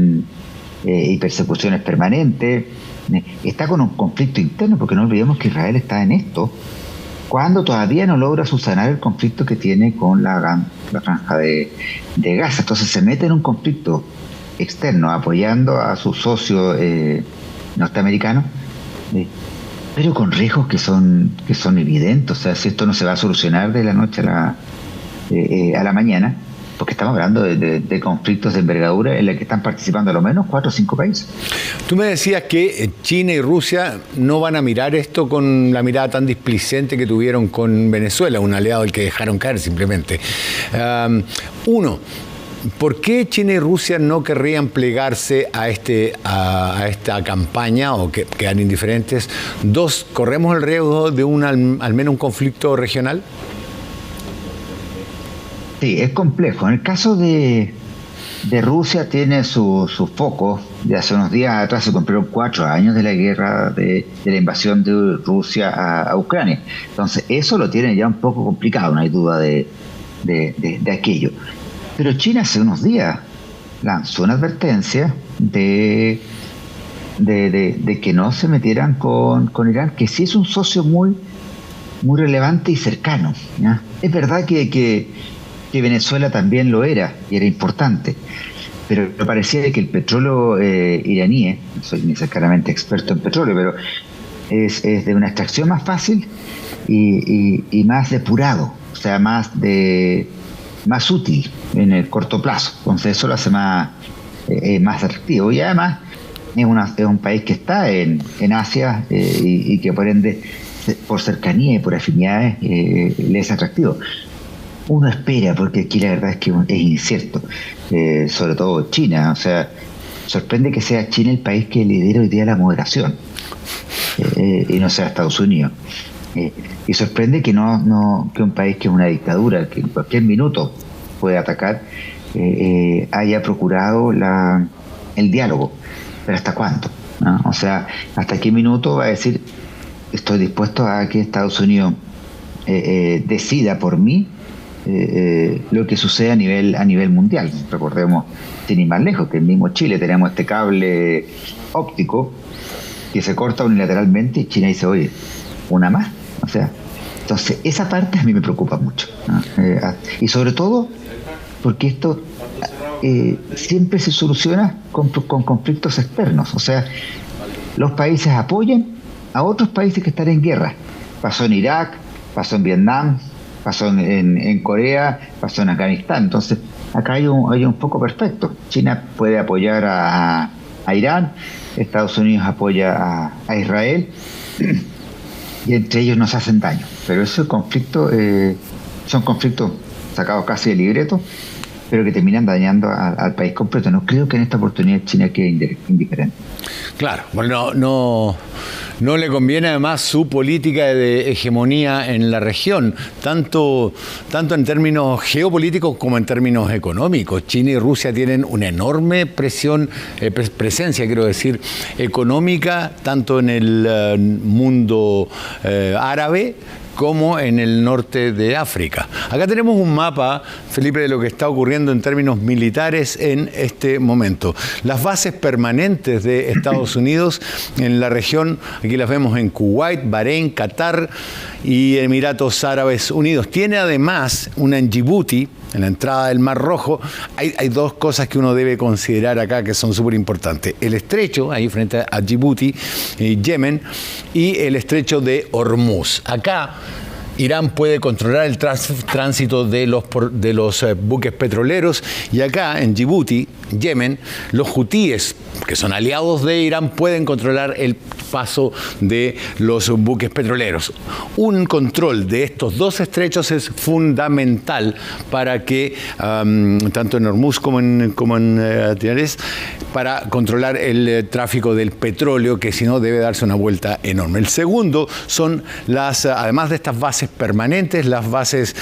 y persecuciones permanentes. Está con un conflicto interno, porque no olvidemos que Israel está en esto cuando todavía no logra subsanar el conflicto que tiene con la franja de Gaza. Entonces se mete en un conflicto externo apoyando a su socio norteamericano, pero con riesgos que son evidentes. O sea, si esto no se va a solucionar de la noche a la mañana, porque estamos hablando de conflictos de envergadura en la que están participando a lo menos 4 o 5 países. Tú me decías que China y Rusia no van a mirar esto con la mirada tan displicente que tuvieron con Venezuela, un aliado al que dejaron caer simplemente. ¿Por qué China y Rusia no querrían plegarse a esta campaña o que quedan indiferentes? 2, ¿corremos el riesgo de al menos un conflicto regional? Sí, es complejo. En el caso de Rusia tiene su foco. De hace unos días atrás se cumplieron 4 años de la guerra, de la invasión de Rusia a Ucrania. Entonces eso lo tiene ya un poco complicado, no hay duda de aquello. Pero China hace unos días lanzó una advertencia de que no se metieran con Irán, que sí es un socio muy, muy relevante y cercano, ¿ya? Es verdad que Venezuela también lo era y era importante, pero me parecía que el petróleo iraní, no soy necesariamente experto en petróleo, pero es de una extracción más fácil y más depurado, o sea, más útil en el corto plazo. Entonces eso lo hace más atractivo, y además es un país que está en Asia y que por ende, por cercanía y por afinidades, le es atractivo. Uno espera, porque aquí la verdad es que es incierto, sobre todo China. O sea, sorprende que sea China el país que lidera hoy día la moderación y no sea Estados Unidos. Y sorprende que que un país que es una dictadura, que en cualquier minuto puede atacar, haya procurado el diálogo. Pero ¿hasta cuándo? ¿No? O sea, ¿hasta qué minuto va a decir estoy dispuesto a que Estados Unidos decida por mí lo que sucede a nivel mundial? Recordemos, sin ir más lejos, que en mismo Chile tenemos este cable óptico que se corta unilateralmente y China dice, oye, una más. O sea, entonces esa parte a mí me preocupa mucho, ¿no? Y sobre todo porque esto siempre se soluciona con conflictos externos. O sea, los países apoyan a otros países que están en guerra. Pasó en Irak, pasó en Vietnam, pasó en Corea, pasó en Afganistán. Entonces, acá hay un foco perfecto. China puede apoyar a Irán, Estados Unidos apoya a Israel, y entre ellos no se hacen daño. Pero esos conflictos son conflictos sacados casi de libreto, pero que terminan dañando al país completo. No creo que en esta oportunidad China quede indiferente. Claro, bueno, no le conviene además su política de hegemonía en la región, tanto en términos geopolíticos como en términos económicos. China y Rusia tienen una enorme presencia, quiero decir, económica, tanto en el mundo árabe como en el norte de África. Acá tenemos un mapa, Felipe, de lo que está ocurriendo en términos militares en este momento. Las bases permanentes de Estados Unidos en la región, aquí las vemos en Kuwait, Bahrein, Qatar y Emiratos Árabes Unidos. Tiene además una en Djibouti, en la entrada del Mar Rojo. Hay dos cosas que uno debe considerar acá que son súper importantes. El estrecho, ahí frente a Djibouti, Yemen, y el estrecho de Hormuz. Acá Irán puede controlar el tránsito de los buques petroleros, y acá en Djibouti, Yemen, los hutíes, que son aliados de Irán, pueden controlar el paso de los buques petroleros. Un control de estos dos estrechos es fundamental para que, tanto en Hormuz como en Tiares, para controlar el tráfico del petróleo, que si no debe darse una vuelta enorme. El segundo son además de estas bases permanentes, las bases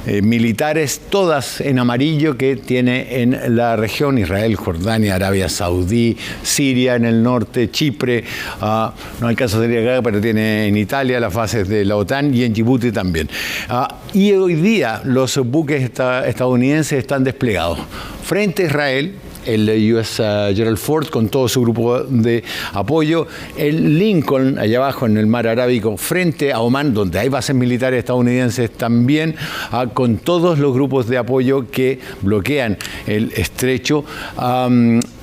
militares, todas en amarillo, que tiene en la región: Israel, Jordania, Arabia Saudí, Siria en el norte, Chipre, no alcanza a salir acá, pero tiene en Italia las bases de la OTAN, y en Djibouti también. Y hoy día los buques estadounidenses están desplegados frente a Israel, el US Gerald Ford con todo su grupo de apoyo, el Lincoln allá abajo en el mar Arábico frente a Omán, donde hay bases militares estadounidenses también, con todos los grupos de apoyo que bloquean el estrecho,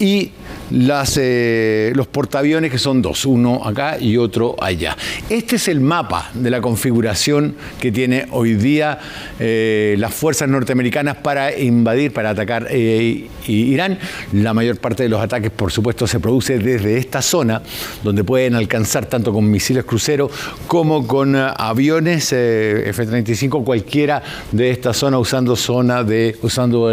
y los portaaviones, que son dos, uno acá y otro allá. Este es el mapa de la configuración que tiene hoy día las fuerzas norteamericanas para invadir, para atacar Irán. La mayor parte de los ataques, por supuesto, se produce desde esta zona, donde pueden alcanzar tanto con misiles cruceros como con aviones F-35, cualquiera de esta zona, usando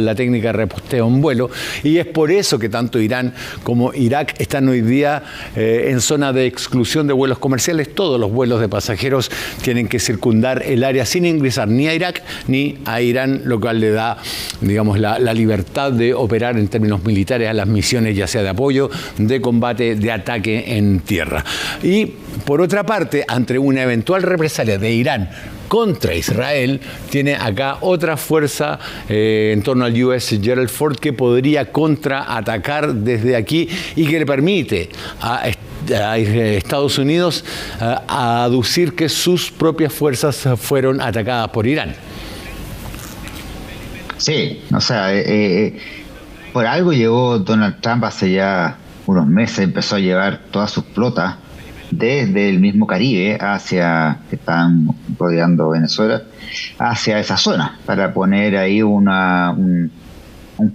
la técnica de reposteo en vuelo. Y es por eso que tanto Irán como Irak están hoy día en zona de exclusión de vuelos comerciales. Todos los vuelos de pasajeros tienen que circundar el área sin ingresar ni a Irak ni a Irán, lo cual le da, digamos, la libertad de operar en términos militares a las misiones, ya sea de apoyo, de combate, de ataque en tierra. Y por otra parte, ante una eventual represalia de Irán contra Israel, tiene acá otra fuerza en torno al US Gerald Ford, que podría contraatacar desde aquí y que le permite a Estados Unidos aducir que sus propias fuerzas fueron atacadas por Irán. Sí, o sea, por algo llegó Donald Trump hace ya unos meses, empezó a llevar todas sus flotas desde el mismo Caribe que están rodeando Venezuela, hacia esa zona, para poner ahí un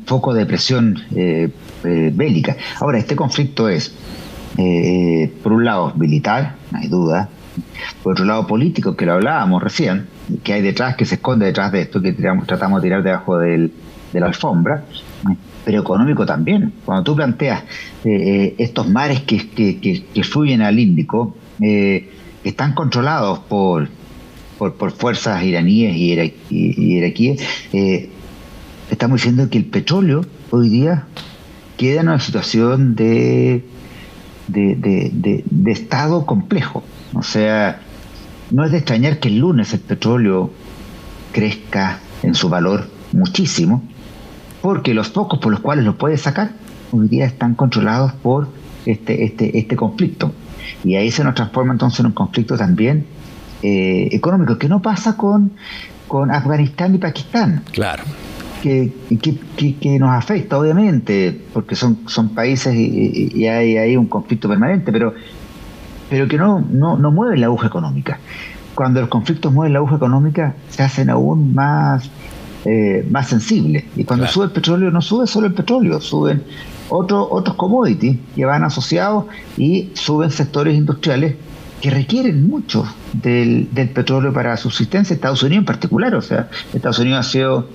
foco de presión bélica. Ahora, este conflicto es, por un lado, militar, no hay duda; por otro lado, político, que lo hablábamos recién, que hay detrás, que se esconde detrás de esto, que tratamos de tirar debajo de la alfombra, pero económico también. Cuando tú planteas estos mares que fluyen al Índico, que están controlados por fuerzas iraníes y iraquíes, estamos diciendo que el petróleo hoy día queda en una situación de estado complejo. O sea, no es de extrañar que el lunes el petróleo crezca en su valor muchísimo, porque los focos por los cuales lo puede sacar hoy día están controlados por este conflicto, y ahí se nos transforma entonces en un conflicto también económico, que no pasa con Afganistán y Pakistán. Claro. que nos afecta, obviamente, porque son países y hay un conflicto permanente, pero que no mueven la aguja económica. Cuando los conflictos mueven la aguja económica, se hacen aún más sensibles. Y cuando sube el petróleo, no sube solo el petróleo, suben otros commodities que van asociados y suben sectores industriales que requieren mucho del petróleo para subsistencia, Estados Unidos en particular. O sea, Estados Unidos ha sido,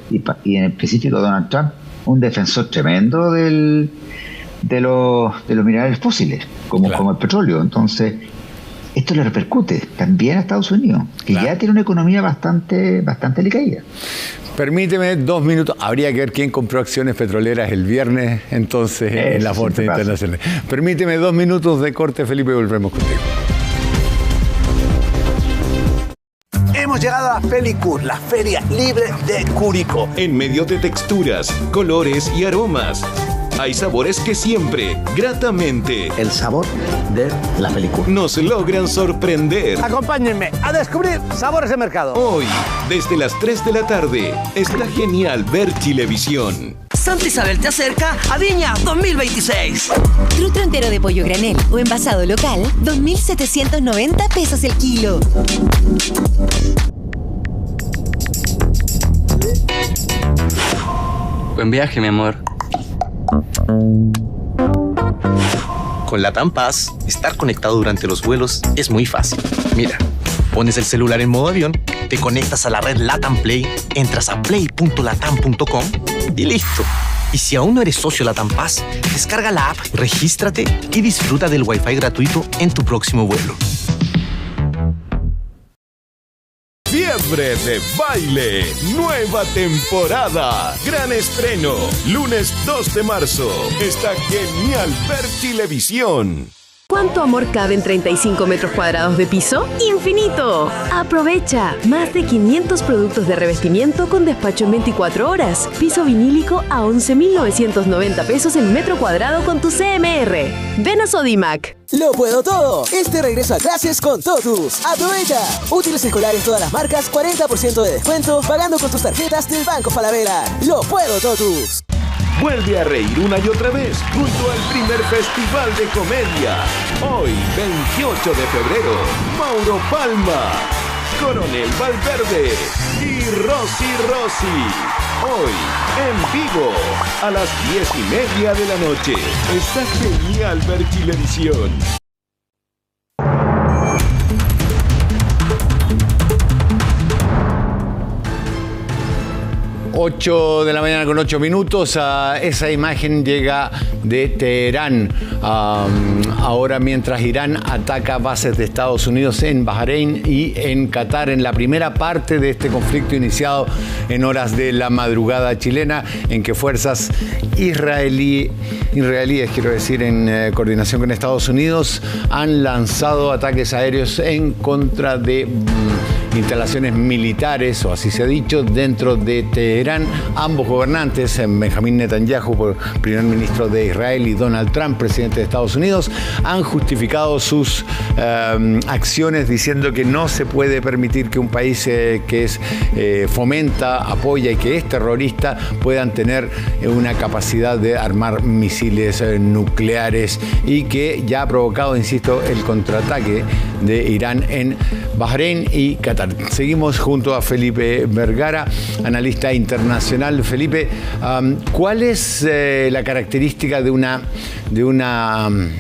y en específico Donald Trump, un defensor tremendo de los minerales fósiles, como el petróleo. Entonces, esto le repercute también a Estados Unidos, que ya tiene una economía bastante decaída. Permíteme 2 minutos. Habría que ver quién compró acciones petroleras el viernes, entonces, en la Bolsa Internacional. Permíteme 2 minutos de corte, Felipe, y volvemos contigo. Hemos llegado a la Felicur, la Feria Libre de Curicó. En medio de texturas, colores y aromas, hay sabores que siempre, gratamente, El sabor de la Felicur nos logran sorprender. Acompáñenme a descubrir sabores de mercado. Hoy, desde las 3 de la tarde, está genial ver Chilevisión. Santa Isabel te acerca a Viña 2026. Trutro entero de pollo granel o envasado local, 2.790 pesos el kilo. Buen viaje, mi amor. Con LATAM Pass, estar conectado durante los vuelos es muy fácil. Mira, pones el celular en modo avión, te conectas a la red LATAM Play, entras a play.latam.com y listo. Y si aún no eres socio LATAM Pass, descarga la app, regístrate y disfruta del Wi-Fi gratuito en tu próximo vuelo. Fiebre de baile, nueva temporada, gran estreno, lunes 2 de marzo. Está genial ver Chilevisión. ¿Cuánto amor cabe en 35 metros cuadrados de piso? ¡Infinito! Aprovecha más de 500 productos de revestimiento con despacho en 24 horas. Piso vinílico a 11.990 pesos el metro cuadrado con tu CMR. Ven a Sodimac. ¡Lo puedo todo! Este regreso a clases con Totus. ¡Aprovecha! Útiles escolares todas las marcas, 40% de descuento, pagando con tus tarjetas del Banco Falabella. ¡Lo puedo, Totus! Vuelve a reír una y otra vez junto al primer festival de comedia. Hoy, 28 de febrero, Mauro Palma, Coronel Valverde y Rosy. Hoy, en vivo, a las 10:30 de la noche. Está genial ver Chilevisión. 8 de la mañana con 8 minutos. Esa imagen llega de Teherán. Ahora, mientras Irán ataca bases de Estados Unidos en Bahrein y en Qatar, en la primera parte de este conflicto iniciado en horas de la madrugada chilena, en que fuerzas israelíes, quiero decir, en coordinación con Estados Unidos, han lanzado ataques aéreos en contra de instalaciones militares, o así se ha dicho, dentro de Teherán. Ambos gobernantes, Benjamín Netanyahu, primer ministro de Israel, y Donald Trump, presidente de Estados Unidos, han justificado sus acciones diciendo que no se puede permitir que un país que fomenta, apoya y que es terrorista puedan tener una capacidad de armar misiles nucleares, y que ya ha provocado, insisto, el contraataque de Irán en Bahrein y Qatar. Seguimos junto a Felipe Vergara, analista internacional. Felipe, ¿cuál es la característica de una...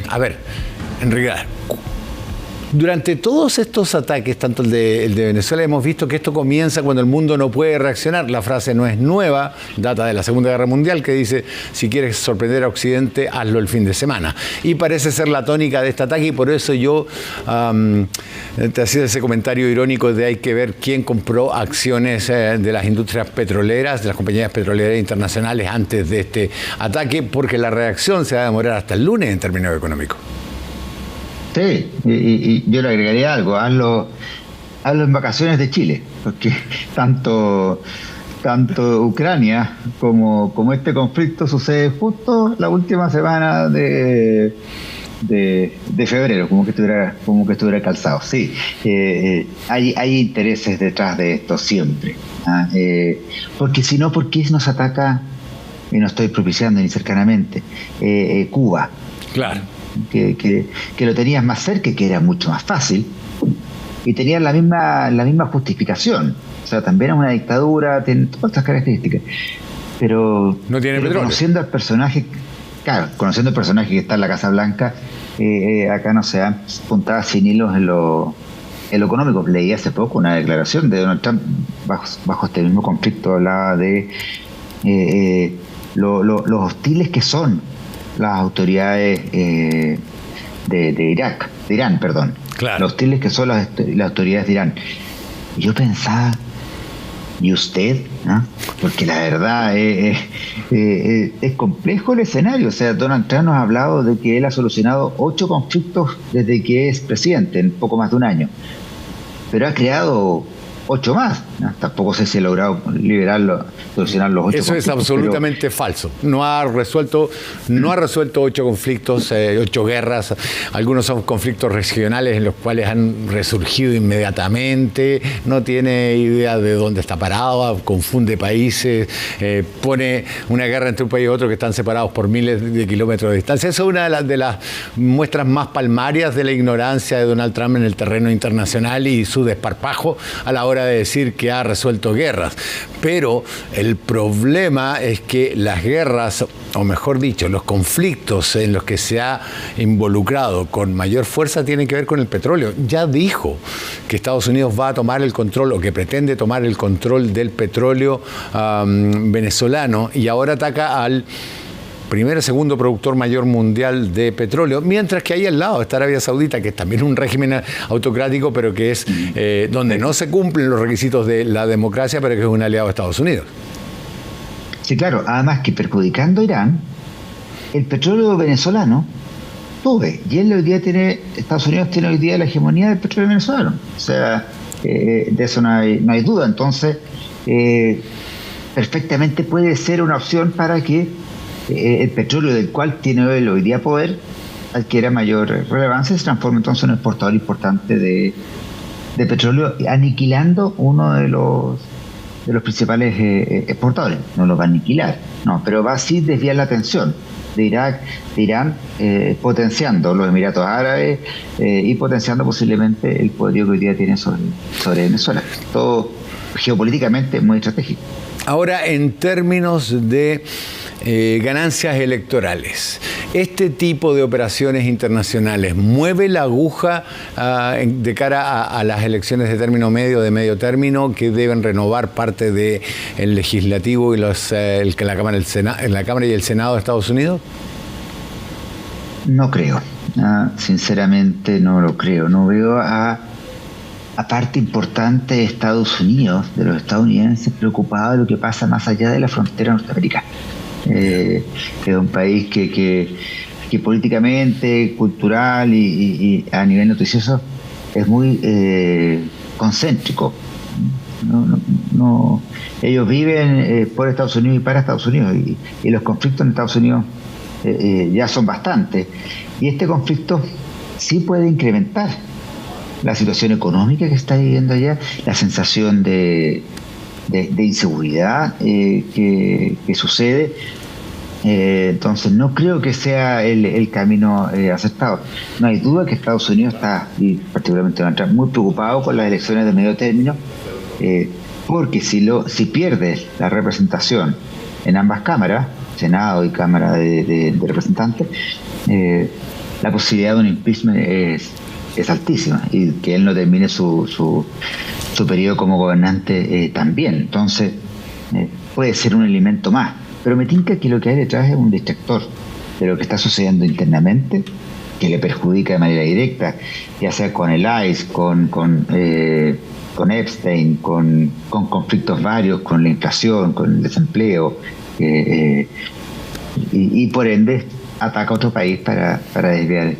A ver, en realidad, durante todos estos ataques, tanto el de Venezuela, hemos visto que esto comienza cuando el mundo no puede reaccionar. La frase no es nueva, data de la Segunda Guerra Mundial, que dice: si quieres sorprender a Occidente, hazlo el fin de semana. Y parece ser la tónica de este ataque, y por eso yo te hacía ese comentario irónico de hay que ver quién compró acciones de las industrias petroleras, de las compañías petroleras internacionales antes de este ataque, porque la reacción se va a demorar hasta el lunes en términos económicos. Sí, y yo le agregaría algo: hazlo en vacaciones de Chile, porque tanto Ucrania como este conflicto sucede justo la última semana de de febrero, como que estuviera calzado. Sí, hay intereses detrás de esto siempre. Porque si no, ¿por qué nos ataca, y no estoy propiciando ni cercanamente, Cuba? Claro. Que lo tenías más cerca, que era mucho más fácil, y tenías la misma justificación. O sea, también es una dictadura, tiene todas estas características. Pero, no tiene petróleo. Conociendo al personaje que está en la Casa Blanca, acá no se han puntado sin hilos en lo económico. Leí hace poco una declaración de Donald Trump bajo este mismo conflicto, hablaba de los hostiles que son las autoridades de Irán. Claro. Los hostiles que son las autoridades de Irán. Y yo pensaba, ¿y usted? ¿No? Porque la verdad es complejo el escenario. O sea, Donald Trump nos ha hablado de que él ha solucionado 8 conflictos desde que es presidente, en poco más de un año. Pero ha creado 8 más. ¿No? Tampoco sé si ha logrado solucionar los 8 Eso conflictos. Es absolutamente falso. No ha resuelto 8 conflictos, 8 guerras. Algunos son conflictos regionales en los cuales han resurgido inmediatamente. No tiene idea de dónde está parado, confunde países, pone una guerra entre un país y otro que están separados por miles de kilómetros de distancia. Esa es una de las muestras más palmarias de la ignorancia de Donald Trump en el terreno internacional y su desparpajo a la hora de decir que ha resuelto guerras. Pero el problema es que las guerras, o mejor dicho, los conflictos en los que se ha involucrado con mayor fuerza tienen que ver con el petróleo. Ya dijo que Estados Unidos va a tomar el control, o que pretende tomar el control del petróleo venezolano, y ahora ataca al segundo productor mayor mundial de petróleo, mientras que ahí al lado está Arabia Saudita, que es también un régimen autocrático, pero que es donde no se cumplen los requisitos de la democracia, pero que es un aliado de Estados Unidos. Sí, claro. Además que perjudicando a Irán, el petróleo venezolano sube. Y Estados Unidos tiene hoy día la hegemonía del petróleo venezolano. O sea, de eso no hay duda. Entonces, perfectamente puede ser una opción para que el petróleo del cual tiene hoy día poder adquiera mayor relevancia y se transforma entonces en un exportador importante de petróleo, aniquilando uno de los principales exportadores. No lo va a aniquilar, no, pero va así desviar la atención de Irán, potenciando los Emiratos Árabes y potenciando posiblemente el poderío que hoy día tiene sobre Venezuela. Todo geopolíticamente muy estratégico. Ahora, en términos de ganancias electorales, ¿este tipo de operaciones internacionales mueve la aguja de cara a las elecciones de término medio, de medio término, que deben renovar parte del legislativo y la Cámara y el Senado de Estados Unidos? No creo. Sinceramente no lo creo. No veo a parte importante de Estados Unidos, de los estadounidenses, preocupados de lo que pasa más allá de la frontera norteamericana. Que es un país que políticamente, cultural y a nivel noticioso es muy concéntrico. No, ellos viven por Estados Unidos y para Estados Unidos, y los conflictos en Estados Unidos ya son bastantes, y este conflicto sí puede incrementar la situación económica que está viviendo allá, la sensación de inseguridad que sucede. Entonces no creo que sea el camino aceptado. No hay duda que Estados Unidos está, y particularmente Donald Trump, muy preocupado con las elecciones de medio término, porque si pierde la representación en ambas cámaras, Senado y Cámara de Representantes, la posibilidad de un impeachment es altísima, y que él no termine su periodo como gobernante también. Entonces puede ser un elemento más, pero me tinca que lo que hay detrás es un distractor de lo que está sucediendo internamente, que le perjudica de manera directa, ya sea con el ICE, con Epstein, con conflictos varios, con la inflación, con el desempleo, y por ende ataca a otro país para desviar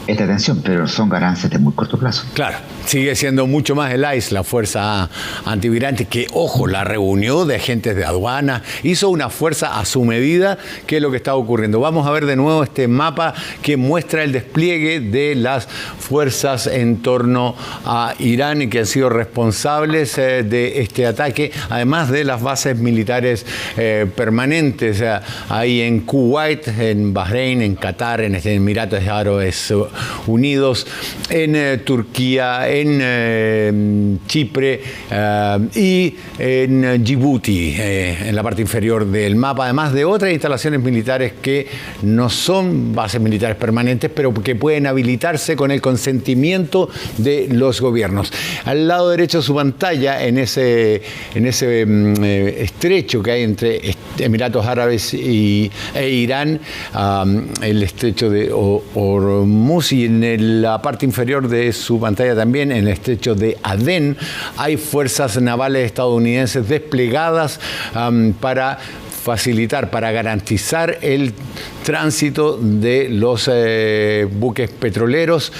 esta tensión, pero son ganancias de muy corto plazo. Claro, sigue siendo mucho más el ICE, la fuerza antivirante, que, ojo, la reunió de agentes de aduana, hizo una fuerza a su medida, que es lo que está ocurriendo. Vamos a ver de nuevo este mapa que muestra el despliegue de las fuerzas en torno a Irán y que han sido responsables de este ataque, además de las bases militares permanentes ahí en Kuwait, en Bahrein, en Qatar, en Emiratos Árabes Unidos, en Turquía, en Chipre y en Djibouti, en la parte inferior del mapa, además de otras instalaciones militares que no son bases militares permanentes, pero que pueden habilitarse con el consentimiento de los gobiernos. Al lado derecho de su pantalla, en ese estrecho que hay entre Emiratos Árabes e Irán, el estrecho de Hormuz, y en la parte inferior de su pantalla también, en el estrecho de Adén, hay fuerzas navales estadounidenses desplegadas para facilitar, para garantizar el tránsito de los buques petroleros,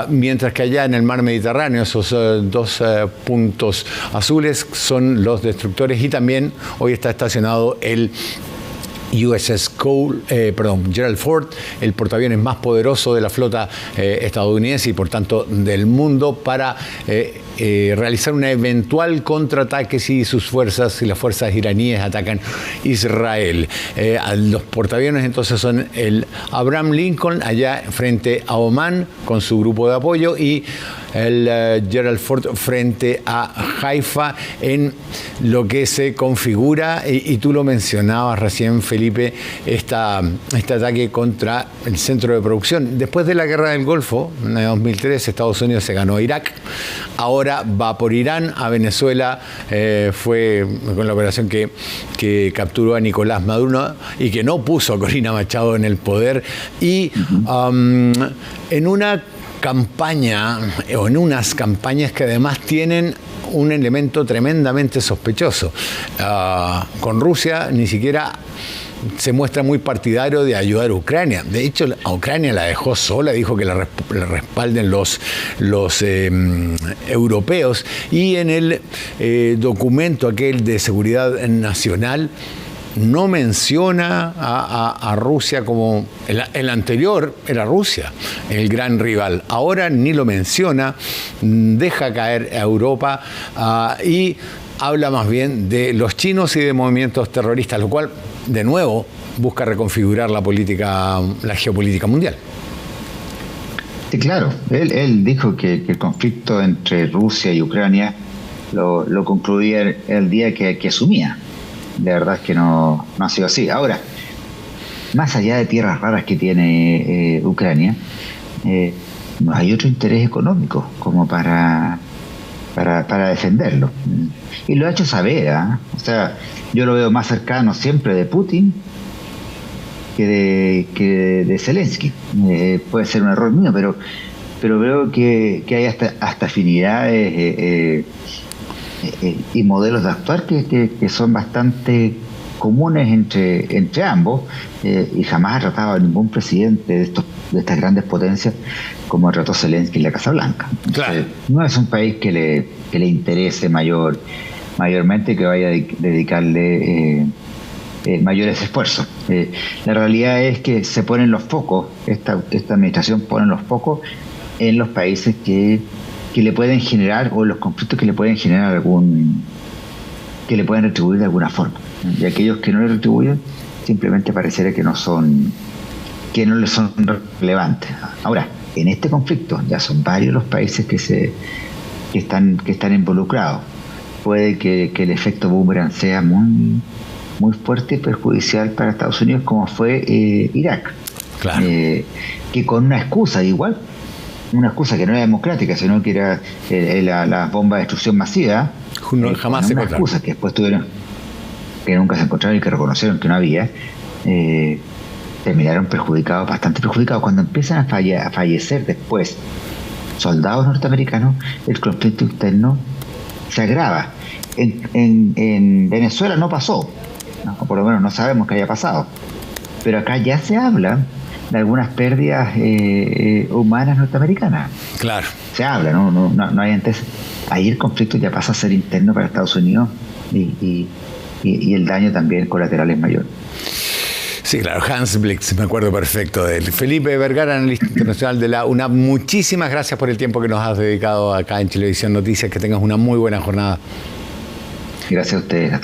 mientras que allá en el mar Mediterráneo esos dos puntos azules son los destructores, y también hoy está estacionado el USS Gerald Ford, el portaaviones más poderoso de la flota estadounidense y por tanto del mundo, para realizar un eventual contraataque si las fuerzas iraníes atacan Israel. Los portaaviones entonces son el Abraham Lincoln allá frente a Omán con su grupo de apoyo, y el Gerald Ford frente a Haifa, en lo que se configura, y tú lo mencionabas recién, Felipe, este ataque contra el centro de producción. Después de la guerra del Golfo, en 2003, Estados Unidos se ganó Irak, ahora va por Irán, a Venezuela, fue con la operación que capturó a Nicolás Maduro y que no puso a Corina Machado en el poder, y en una campaña, o en unas campañas que además tienen un elemento tremendamente sospechoso. Con Rusia ni siquiera se muestra muy partidario de ayudar a Ucrania. De hecho, a Ucrania la dejó sola, dijo que la respalden los europeos, y en el documento aquel de seguridad nacional no menciona a Rusia como... El anterior era Rusia, el gran rival. Ahora ni lo menciona, deja caer a Europa y habla más bien de los chinos y de movimientos terroristas, lo cual, de nuevo, busca reconfigurar la geopolítica mundial. Sí, claro. Él dijo que el conflicto entre Rusia y Ucrania lo concluía el día que asumía. De verdad es que no ha sido así. Ahora, más allá de tierras raras que tiene Ucrania, hay otro interés económico como para defenderlo. Y lo ha hecho saber, O sea, yo lo veo más cercano siempre de Putin que de Zelensky. Puede ser un error mío, pero veo que hay hasta afinidades y modelos de actuar que son bastante comunes entre ambos, y jamás ha tratado a ningún presidente de estas grandes potencias como trató Zelensky en la Casa Blanca. Claro. No es un país que le interese mayormente, que vaya a dedicarle mayores esfuerzos. La realidad es que se ponen los focos, esta administración pone los focos en los países que le pueden generar, o los conflictos que le pueden generar que le pueden retribuir de alguna forma. Y aquellos que no le retribuyen, simplemente pareciera que no les son relevantes. Ahora, en este conflicto ya son varios los países que están involucrados. Puede que el efecto boomerang sea muy, muy fuerte y perjudicial para Estados Unidos, como fue Irak. Claro. Que con una excusa igual, una excusa que no era democrática, sino que era la bomba de destrucción masiva. Jamás se encontraron. Una excusa que después tuvieron, que nunca se encontraron y que reconocieron que no había, terminaron bastante perjudicados. Cuando empiezan a fallecer después soldados norteamericanos, el conflicto interno se agrava. En Venezuela no pasó, o por lo menos no sabemos que haya pasado. pero acá ya se habla de algunas pérdidas humanas norteamericanas. Claro. Se habla, no hay antes. Ahí el conflicto ya pasa a ser interno para Estados Unidos y el daño también colateral es mayor. Sí, claro, Hans Blix, me acuerdo perfecto de él. Felipe Vergara, analista internacional de la UNAP, muchísimas gracias por el tiempo que nos has dedicado acá en Chilevisión Noticias. Que tengas una muy buena jornada. Gracias a ustedes. Hasta